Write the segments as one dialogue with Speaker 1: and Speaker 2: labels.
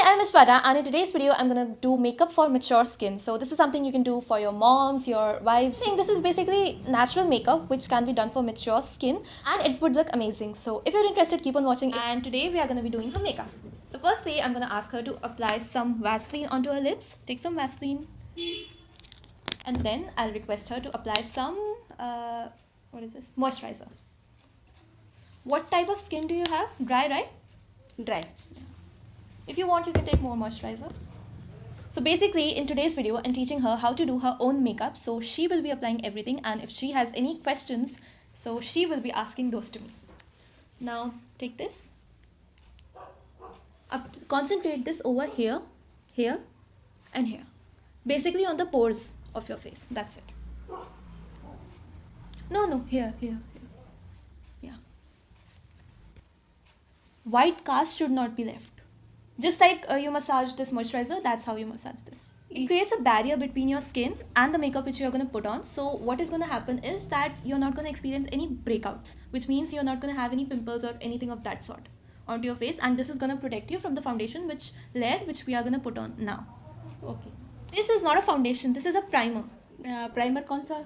Speaker 1: I'm Ishwara, and in today's video I'm gonna do makeup for mature skin. So this is something you can do for your moms, your wives. I think this is basically natural makeup which can be done for mature skin and it would look amazing. So if you're interested, keep on watching. And today we are gonna be doing her makeup. So firstly, I'm gonna ask her to apply some Vaseline onto her lips. Take some Vaseline. And then I'll request her to apply some, what is this? Moisturizer. What type of skin do you have? Dry, right?
Speaker 2: Dry.
Speaker 1: If you want, you can take more moisturizer. So basically, in today's video, I'm teaching her how to do her own makeup. So she will be applying everything, and if she has any questions, so she will be asking those to me. Now, take this. Concentrate this over here, here, and here. Basically on the pores of your face. That's it. No, here. Yeah. White cast should not be left. Just like you massage this moisturizer, that's how you massage this. It creates a barrier between your skin and the makeup which you're going to put on. So what is going to happen is that you're not going to experience any breakouts, which means you're not going to have any pimples or anything of that sort onto your face. And this is going to protect you from the foundation which we are going to put on now.
Speaker 2: Okay.
Speaker 1: This is not a foundation, this is a primer.
Speaker 2: Primer कौन सा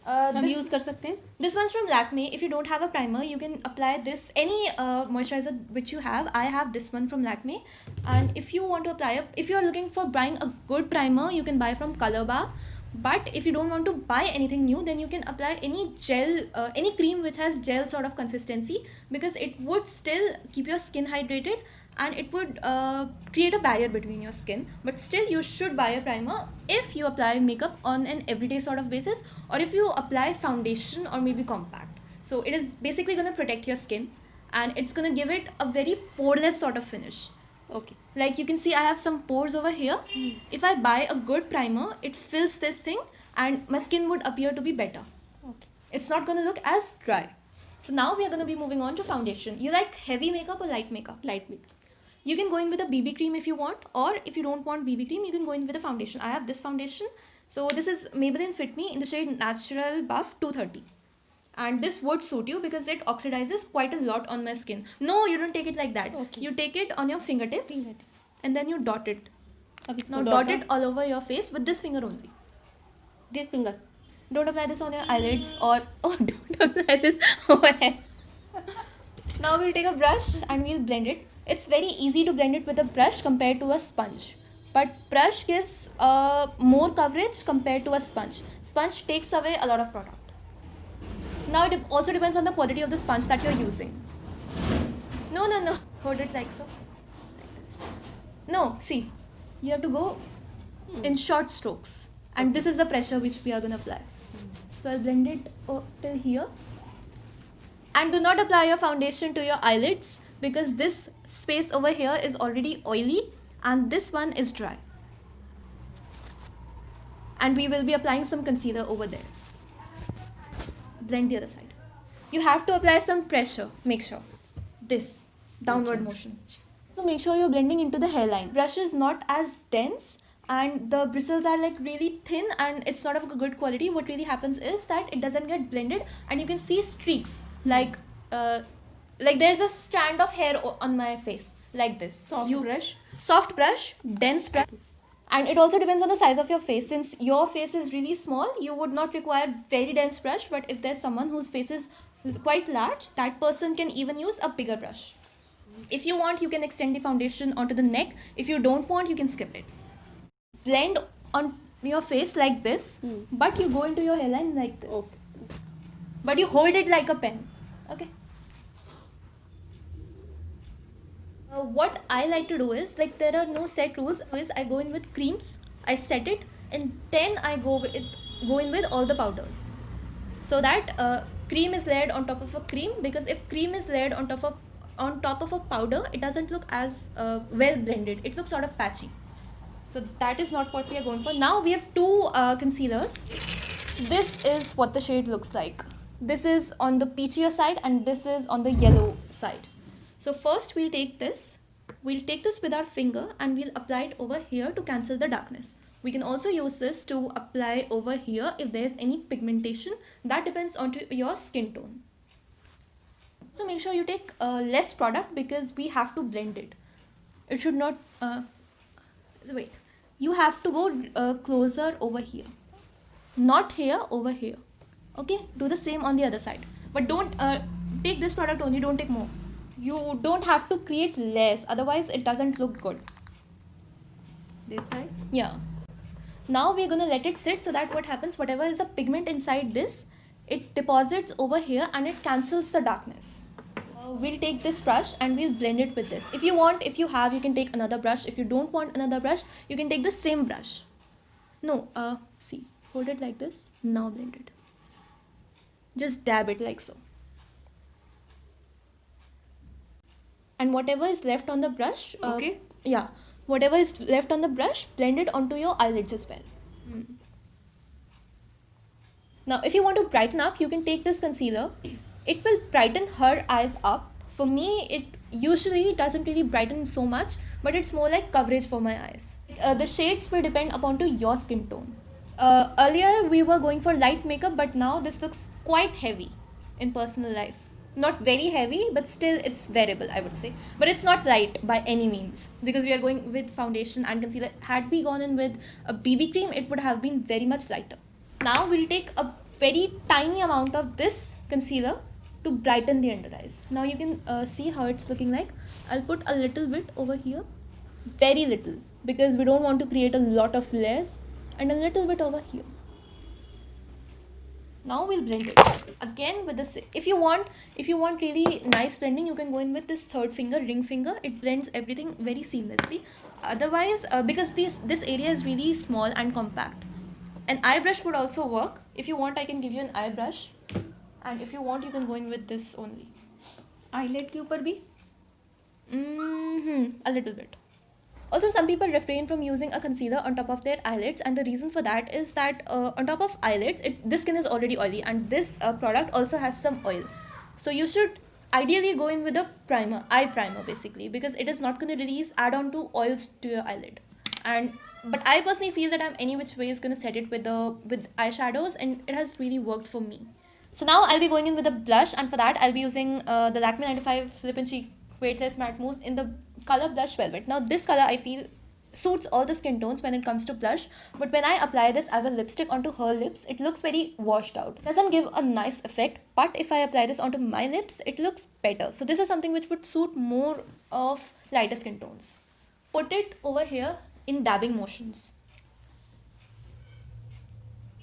Speaker 2: हम use कर सकते हैं?
Speaker 1: This one's from Lakme. If you don't have a primer, you can apply this any moisturizer which you have. I have this one from Lakme, and if you want to apply it, if you are looking for buying a good primer, you can buy from Color Bar. But if you don't want to buy anything new, then you can apply any gel, any cream which has gel sort of consistency, because it would still keep your skin hydrated and it would create a barrier between your skin. But still, you should buy a primer if you apply makeup on an everyday sort of basis, or if you apply foundation or maybe compact. So it is basically going to protect your skin and it's going to give it a very poreless sort of finish.
Speaker 2: Okay.
Speaker 1: Like you can see, I have some pores over here. If I buy a good primer, it fills this thing and my skin would appear to be better.
Speaker 2: Okay.
Speaker 1: It's not going to look as dry. So now we are going to be moving on to foundation. You like heavy makeup or light makeup?
Speaker 2: Light makeup.
Speaker 1: You can go in with a BB cream if you want, or if you don't want BB cream, you can go in with a foundation. I have this foundation. So this is Maybelline Fit Me in the shade Natural Buff 230. And this would suit you because it oxidizes quite a lot on my skin. No, you don't take it like that.
Speaker 2: Okay.
Speaker 1: You take it on your fingertips and then you dot it. Now dot it all over your face with this finger only.
Speaker 2: This finger.
Speaker 1: Don't apply this on your eyelids or don't apply this over here. Now we'll take a brush and we'll blend it. It's very easy to blend it with a brush compared to a sponge. But brush gives more coverage compared to a sponge. Sponge takes away a lot of product. Now it also depends on the quality of the sponge that you're using. No. Hold it like so. Like this. No, see. You have to go in short strokes. And this is the pressure which we are going to apply. So I'll blend it till here. And do not apply your foundation to your eyelids, because this space over here is already oily and this one is dry. And we will be applying some concealer over there. Blend the other side. You have to apply some pressure. Make sure. This downward motion. So make sure you're blending into the hairline. Brush is not as dense and the bristles are like really thin and it's not of a good quality. What really happens is that it doesn't get blended and you can see streaks like there's a strand of hair on my face like this. Soft brush, dense brush. And it also depends on the size of your face. Since your face is really small, you would not require very dense brush. But if there's someone whose face is quite large, that person can even use a bigger brush. If you want, you can extend the foundation onto the neck. If you don't want, you can skip it. Blend on your face like this, but you go into your hairline like this.
Speaker 2: Okay.
Speaker 1: But you hold it like a pen. Okay. What I like to do is, like, there are no set rules. I go in with creams, I set it, and then I go in with all the powders. So that cream is layered on top of a cream, because if cream is layered on top of a powder, it doesn't look as well blended. It looks sort of patchy. So that is not what we are going for. Now we have two concealers. This is what the shade looks like. This is on the peachier side and this is on the yellow side. So first we'll take this with our finger and we'll apply it over here to cancel the darkness. We can also use this to apply over here if there's any pigmentation. That depends on your skin tone. So make sure you take less product because we have to blend it. It should not So wait, you have to go closer over here. Not here, over here. Okay, do the same on the other side. But don't take this product only, don't take more. You don't have to create less, otherwise it doesn't look good.
Speaker 2: This side?
Speaker 1: Yeah. Now we're gonna let it sit so that what happens, whatever is the pigment inside this, it deposits over here and it cancels the darkness. We'll take this brush and we'll blend it with this. If you want, if you have, you can take another brush. If you don't want another brush, you can take the same brush. No, see, hold it like this. Now blend it. Just dab it like so. And whatever is left on the brush,
Speaker 2: Okay.
Speaker 1: Yeah, whatever is left on the brush, blend it onto your eyelids as well. Now, if you want to brighten up, you can take this concealer. It will brighten her eyes up. For me, it usually doesn't really brighten so much, but it's more like coverage for my eyes. The shades will depend upon to your skin tone. Earlier, we were going for light makeup, but now this looks quite heavy in personal life. Not very heavy, but still it's wearable, I would say. But it's not light by any means, because we are going with foundation and concealer. Had we gone in with a BB cream, it would have been very much lighter. Now we'll take a very tiny amount of this concealer to brighten the under eyes. Now you can see how it's looking like. I'll put a little bit over here, very little, because we don't want to create a lot of layers, and a little bit over here. Now we'll blend it again with this. If you want really nice blending, you can go in with this third finger, ring finger. It blends everything very seamlessly. Otherwise, because this area is really small and compact, an eye brush would also work. If you want, I can give you an eye brush, and if you want, you can go in with this only.
Speaker 2: Eyelid के ऊपर भी?
Speaker 1: A little bit. Also, some people refrain from using a concealer on top of their eyelids, and the reason for that is that on top of eyelids, this skin is already oily, and this product also has some oil. So you should ideally go in with a primer, eye primer basically, because it is not going to add on to oils to your eyelid. But I personally feel that I'm any which way is going to set it with eyeshadows, and it has really worked for me. So now I'll be going in with a blush, and for that I'll be using the Lakme 95 Lip and Cheek Weightless Matte Mousse in the color Blush Velvet. Now this color I feel suits all the skin tones when it comes to blush, but when I apply this as a lipstick onto her lips, it looks very washed out. It doesn't give a nice effect, but if I apply this onto my lips, it looks better. So this is something which would suit more of lighter skin tones. Put it over here in dabbing motions.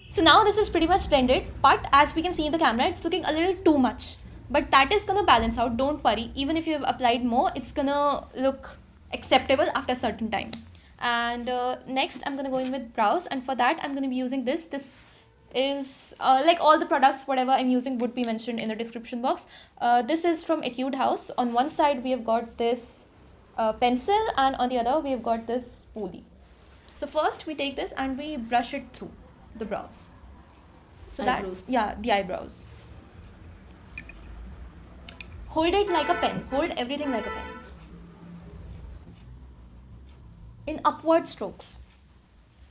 Speaker 1: So now this is pretty much blended, but as we can see in the camera, it's looking a little too much. But that is gonna balance out, don't worry. Even if you have applied more, it's gonna look acceptable after a certain time. And next I'm gonna go in with brows, and for that I'm gonna be using this. This is like all the products, whatever I'm using would be mentioned in the description box. This is from Etude House. On one side we have got this pencil, and on the other we have got this spoolie. So first we take this and we brush it through the brows. So
Speaker 2: Eyebrows.
Speaker 1: the eyebrows. Hold it like a pen. Hold everything like a pen. In upward strokes.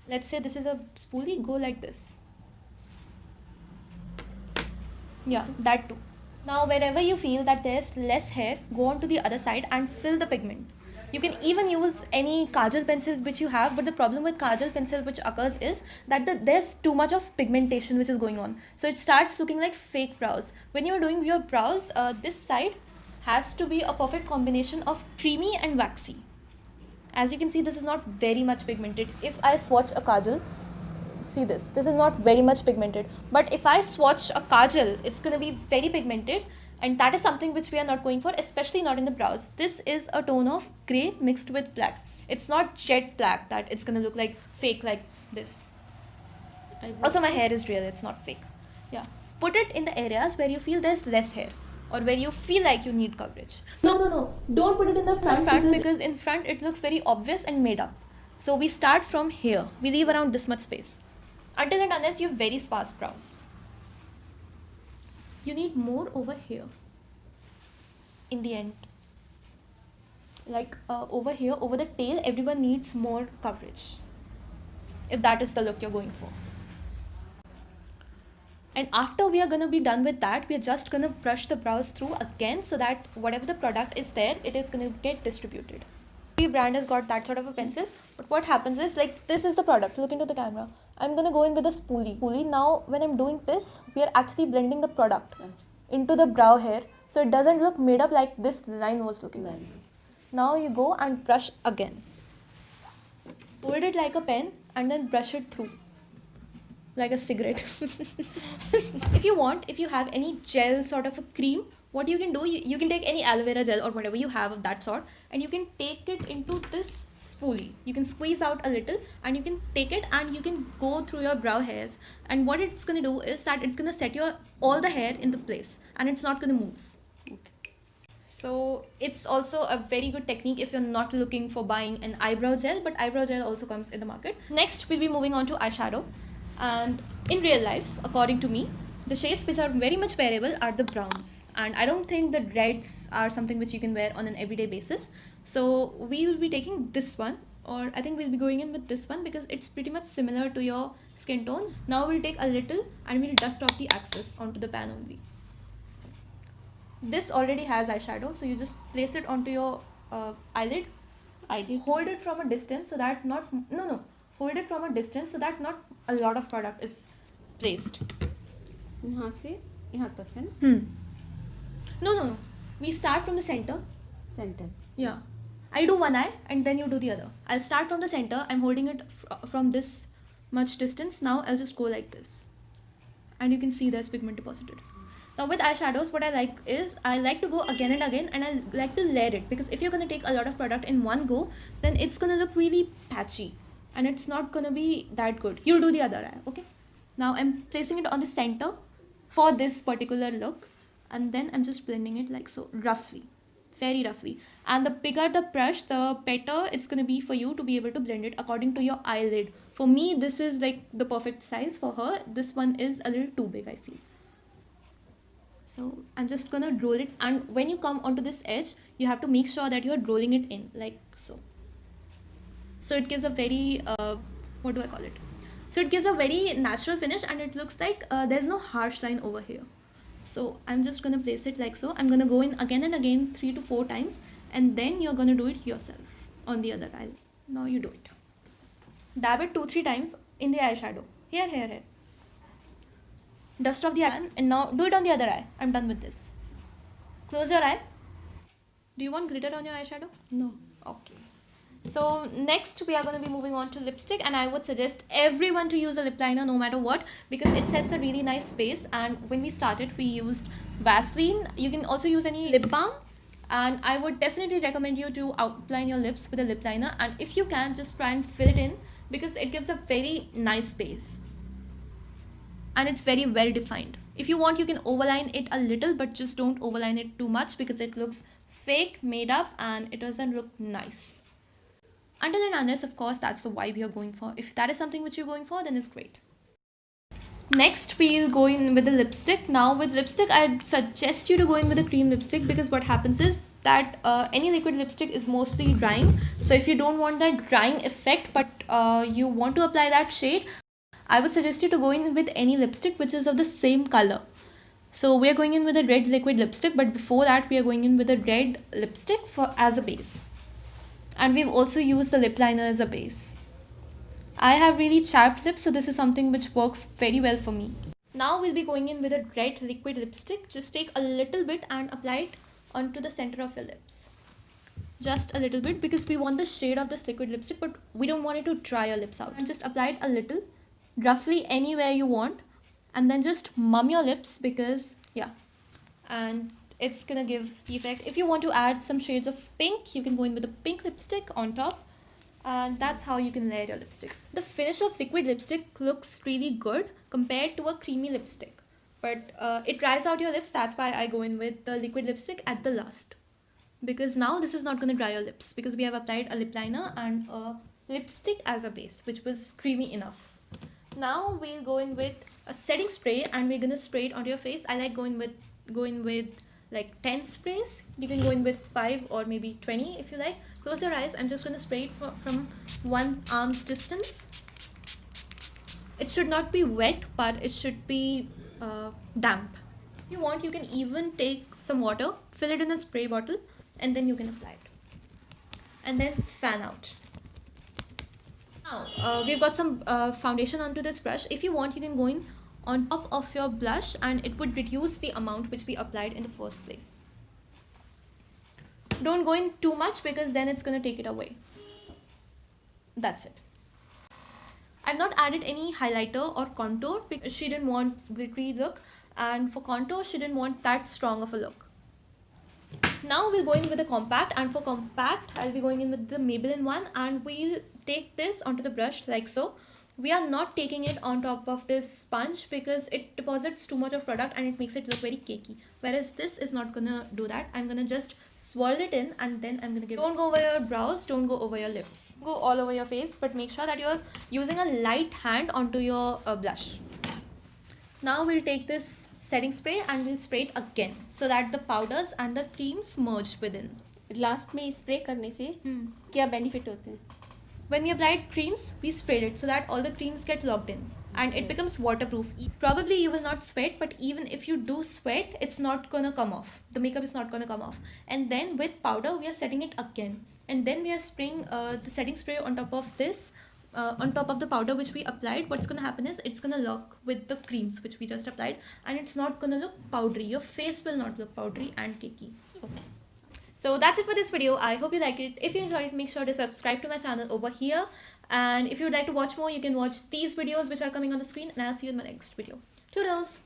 Speaker 1: Let's say this is a spoolie, go like this. Yeah, that too. Now wherever you feel that there's less hair, go on to the other side and fill the pigment. You can even use any kajal pencil which you have, but the problem with kajal pencil which occurs is that there's too much of pigmentation which is going on. So it starts looking like fake brows. When you're doing your brows, this side has to be a perfect combination of creamy and waxy. As you can see, this is not very much pigmented. If I swatch a kajal, see this is not very much pigmented. But if I swatch a kajal, it's going to be very pigmented. And that is something which we are not going for, especially not in the brows. This is a tone of grey mixed with black. It's not jet black that it's going to look like fake like this. Also, my hair is real, it's not fake. Yeah. Put it in the areas where you feel there's less hair, or where you feel like you need coverage. No. Don't put it in the front because in front it looks very obvious and made up. So we start from here. We leave around this much space. Until and unless you have very sparse brows. You need more over here. In the end. Like over here, over the tail, everyone needs more coverage. If that is the look you're going for. And after we are going to be done with that, we are just going to brush the brows through again so that whatever the product is there, it is going to get distributed. Every brand has got that sort of a pencil. But what happens is, like, this is the product. Look into the camera. I'm gonna go in with a spoolie. Now, when I'm doing this, we are actually blending the product into the brow hair, so it doesn't look made up like this line was looking like. Now you go and brush again. Hold it like a pen and then brush it through like a cigarette. If you have any gel sort of a cream, what you can do, you can take any aloe vera gel or whatever you have of that sort, and you can take it into this spoolie. You can squeeze out a little and you can take it and you can go through your brow hairs, and what it's going to do is that it's going to set your all the hair in the place and it's not going to move. So it's also a very good technique if you're not looking for buying an eyebrow gel, but eyebrow gel also comes in the market. Next, we'll be moving on to eyeshadow. And in real life, according to me, the shades which are very much wearable are the browns. And I don't think the reds are something which you can wear on an everyday basis. So we will be taking this one, or I think we'll be going in with this one because it's pretty much similar to your skin tone. Now we'll take a little and we'll dust off the excess onto the pan only. This already has eyeshadow, so you just place it onto your eyelid. Hold it from a distance so that hold it from a distance so that not a lot of product is placed.
Speaker 2: यहाँ से यहाँ तक है ना?
Speaker 1: No. We start from the center.
Speaker 2: Center.
Speaker 1: Yeah. I'll do one eye and then you do the other. I'll start from the center. I'm holding it from this much distance. Now I'll just go like this. And you can see there's pigment deposited. Now with eyeshadows, what I like is I like to go again and again, and I like to layer it, because if you're going to take a lot of product in one go, then it's going to look really patchy and it's not going to be that good. You'll do the other eye, okay? Now I'm placing it on the center for this particular look, and then I'm just blending it like so, roughly, very roughly. And the bigger the brush, the better it's going to be for you to be able to blend it according to your eyelid. For me, this is like the perfect size. For her, this one is a little too big, I feel. So I'm just gonna roll it, and when you come onto this edge, you have to make sure that you're rolling it in like so. So it gives a very, what do I call it? So it gives a very natural finish, and it looks like there's no harsh line over here. So I'm just gonna place it like so. I'm gonna go in again and again 3 to 4 times, and then you're gonna do it yourself on the other eye. Now you do it. Dab it 2-3 times in the eyeshadow. Here. Dust off the eye, and now do it on the other eye. I'm done with this. Close your eye. Do you want glitter on your eyeshadow?
Speaker 2: No.
Speaker 1: Okay. So next we are going to be moving on to lipstick, and I would suggest everyone to use a lip liner no matter what, because it sets a really nice space. And when we started, we used Vaseline. You can also use any lip balm, and I would definitely recommend you to outline your lips with a lip liner, and if you can, just try and fill it in, because it gives a very nice space. And it's very well defined. If you want, you can overline it a little, but just don't overline it too much because it looks fake, made up, and it doesn't look nice. Until and unless, of course, that's the vibe you're going for. If that is something which you're going for, then it's great. Next, we'll go in with the lipstick. Now with lipstick, I'd suggest you to go in with a cream lipstick, because what happens is that any liquid lipstick is mostly drying. So if you don't want that drying effect, but you want to apply that shade, I would suggest you to go in with any lipstick which is of the same color. So we are going in with a red liquid lipstick, but before that we are going in with a red lipstick as a base. And we've also used the lip liner as a base. I have really chapped lips, so this is something which works very well for me. Now we'll be going in with a red liquid lipstick. Just take a little bit and apply it onto the center of your lips. Just a little bit, because we want the shade of this liquid lipstick, but we don't want it to dry your lips out. And just apply it a little, roughly anywhere you want, and then just mum your lips, because and it's gonna give the effect. If you want to add some shades of pink, you can go in with a pink lipstick on top, and that's how you can layer your lipsticks. The finish of liquid lipstick looks really good compared to a creamy lipstick, but it dries out your lips. That's why I go in with the liquid lipstick at the last, because now this is not going to dry your lips, because we have applied a lip liner and a lipstick as a base, which was creamy enough. Now we'll go in with a setting spray, and we're gonna spray it onto your face. I like going with like 10 sprays. You can go in with 5 or maybe 20 if you like. Close your eyes. I'm just gonna spray it from 1 arm's distance. It should not be wet, but it should be damp. If you want, you can even take some water, fill it in a spray bottle, and then you can apply it. and then fan out. Now we've got some foundation onto this brush. If you want, you can go in on top of your blush and it would reduce the amount which we applied in the first place. Don't go in too much because then it's going to take it away. That's it. I've not added any highlighter or contour because she didn't want glittery look, and for contour she didn't want that strong of a look. Now we'll go in with a compact, and for compact I'll be going in with the Maybelline one, and we'll take this onto the brush like so. We are not taking it on top of this sponge because it deposits too much of product and it makes it look very cakey, whereas this is not gonna do that. I'm gonna just swirl it in and then I'm gonna give. Don't go over your brows, don't go over your lips, go all over your face, but make sure that you're using a light hand onto your blush. Now we'll take this setting spray and we'll spray it again so that the powders and the creams merge within.
Speaker 2: Last में spray करने से क्या benefit होते हैं?
Speaker 1: When we applied creams, we sprayed it so that all the creams get locked in and it becomes waterproof. Probably you will not sweat, but even if you do sweat, it's not gonna come off. The makeup is not gonna come off. And then with powder, we are setting it again. And then we are spraying the setting spray on top of this, on top of the powder which we applied. What's gonna happen is it's gonna lock with the creams which we just applied, and it's not gonna look powdery. Your face will not look powdery and cakey.
Speaker 2: Okay.
Speaker 1: So that's it for this video. I hope you liked it. If you enjoyed it, make sure to subscribe to my channel over here. And if you would like to watch more, you can watch these videos which are coming on the screen. And I'll see you in my next video. Toodles!